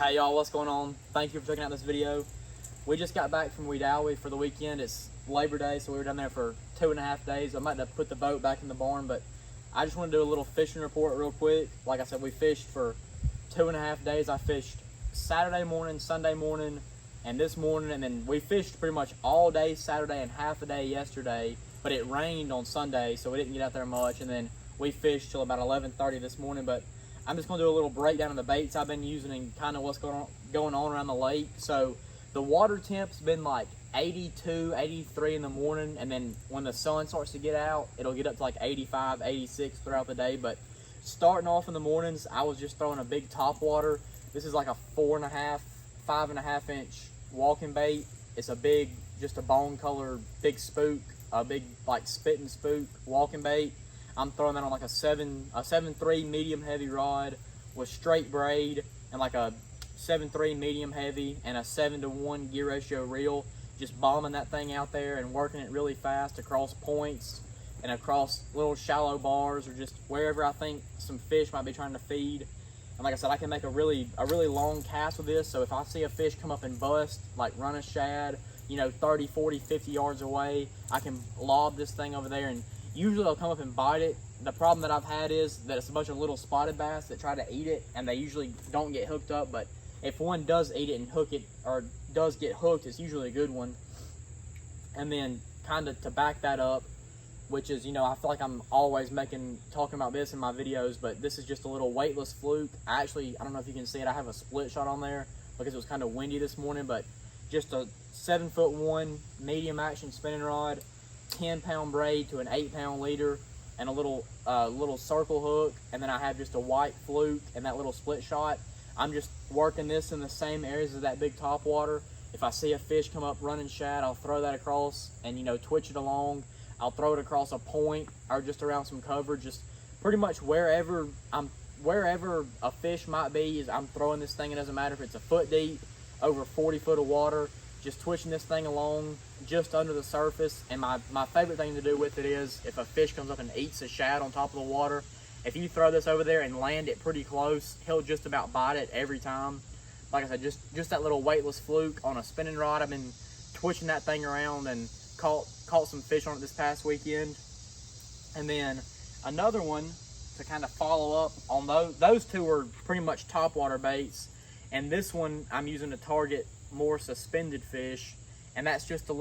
Hey y'all, what's going on? Thank you for checking out this video. We just got back from Wedowee for the weekend. It's Labor Day, so we were down there for 2.5 days. I might have put the boat back in the barn, but I just want to do a little fishing report real quick. Like I said, we fished for 2.5 days. I fished Saturday morning, Sunday morning, and this morning, and then we fished pretty much all day Saturday and half a day yesterday, but it rained on Sunday, so we didn't get out there much, and then we fished till about 11:30 this morning. But I'm just going to do a little breakdown of the baits I've been using and kind of what's going on around the lake. So the water temp's been like 82, 83 in the morning, and then when the sun starts to get out, it'll get up to like 85, 86 throughout the day. But starting off in the mornings, I was just throwing a big top water. This is like a 4.5, 5.5 inch walking bait. It's a big, just a bone colored big spook, a big like spitting spook walking bait. I'm throwing that on like a 7.3 medium heavy rod with straight braid and like a 7.3 medium heavy and a 7-to-1 gear ratio reel. Just bombing that thing out there and working it really fast across points and across little shallow bars or just wherever I think some fish might be trying to feed. And like I said, I can make a really long cast with this. So if I see a fish come up and bust, like run a shad, 30, 40, 50 yards away, I can lob this thing over there, and usually they'll come up and bite it. The problem that I've had is that it's a bunch of little spotted bass that try to eat it, and they usually don't get hooked up. But if one does eat it and hook it, or does get hooked, it's usually a good one. And then kind of to back that up, which is, I feel like I'm always talking about this in my videos, but this is just a little weightless fluke. I don't know if you can see it, I have a split shot on there because it was kind of windy this morning, but just a 7'1" medium action spinning rod, 10-pound braid to an 8-pound leader, and a little circle hook, and then I have just a white fluke and that little split shot. I'm just working this in the same areas as that big top water. If I see a fish come up running shad, I'll throw that across and twitch it along. I'll throw it across a point or just around some cover, just pretty much wherever a fish might be, is I'm throwing this thing. It doesn't matter if it's a foot deep, over 40 foot of water, just twitching this thing along just under the surface. And my favorite thing to do with it is if a fish comes up and eats a shad on top of the water, if you throw this over there and land it pretty close, he'll just about bite it every time. Like I said, just that little weightless fluke on a spinning rod. I've been twitching that thing around and caught some fish on it this past weekend. And then another one to kind of follow up on those two are pretty much top water baits, and this one I'm using to target more suspended fish, and that's just an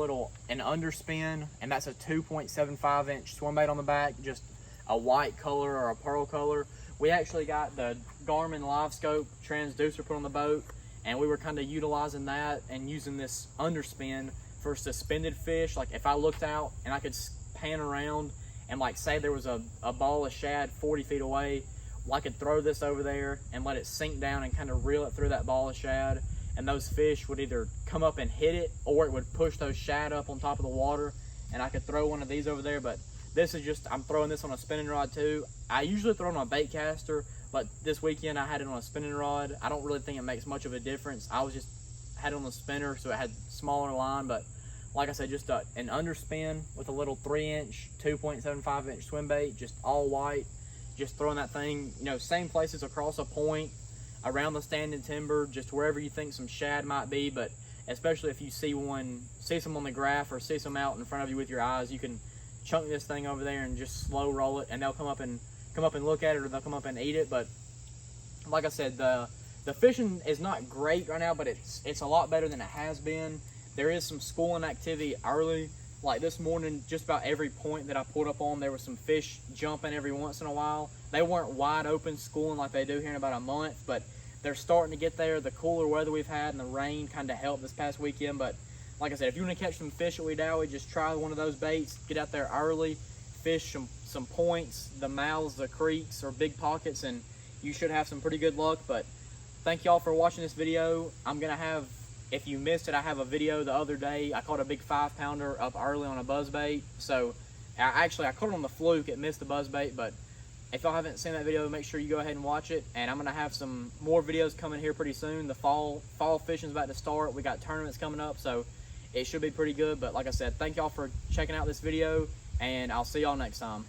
underspin, and that's a 2.75 inch swim bait on the back, just a white color or a pearl color. We actually got the Garmin Live Scope transducer put on the boat, and we were kind of utilizing that and using this underspin for suspended fish. Like if I looked out and I could pan around and like say there was a ball of shad 40 feet away, I could throw this over there and let it sink down and kind of reel it through that ball of shad, and those fish would either come up and hit it or it would push those shad up on top of the water, and I could throw one of these over there. But this is just, I'm throwing this on a spinning rod too. I usually throw it on a bait caster, but this weekend I had it on a spinning rod. I don't really think it makes much of a difference. I had it on the spinner, so it had smaller line, but like I said, just an underspin with a little 3-inch, 2.75 inch swim bait, just all white, just throwing that thing, same places across a point, around the standing timber, just wherever you think some shad might be. But especially if you see some on the graph or see some out in front of you with your eyes, you can chunk this thing over there and just slow roll it, and they'll come up and look at it, or they'll come up and eat it. But like I said, the fishing is not great right now, but it's a lot better than it has been. There is some schooling activity early. Like this morning, just about every point that I pulled up on, there was some fish jumping every once in a while. They weren't wide open schooling like they do here in about a month, but they're starting to get there. The cooler weather we've had and the rain kind of helped this past weekend. But like I said, if you want to catch some fish at Wedowee, just try one of those baits. Get out there early, fish some points, the mouths, the creeks, or big pockets, and you should have some pretty good luck. But thank y'all for watching this video. If you missed it, I have a video the other day. I caught a big 5-pounder up early on a buzzbait. So I caught it on the fluke. It missed the buzzbait, but if y'all haven't seen that video, make sure you go ahead and watch it. And I'm gonna have some more videos coming here pretty soon. The fall fishing's about to start. We got tournaments coming up, so it should be pretty good. But like I said, thank y'all for checking out this video, and I'll see y'all next time.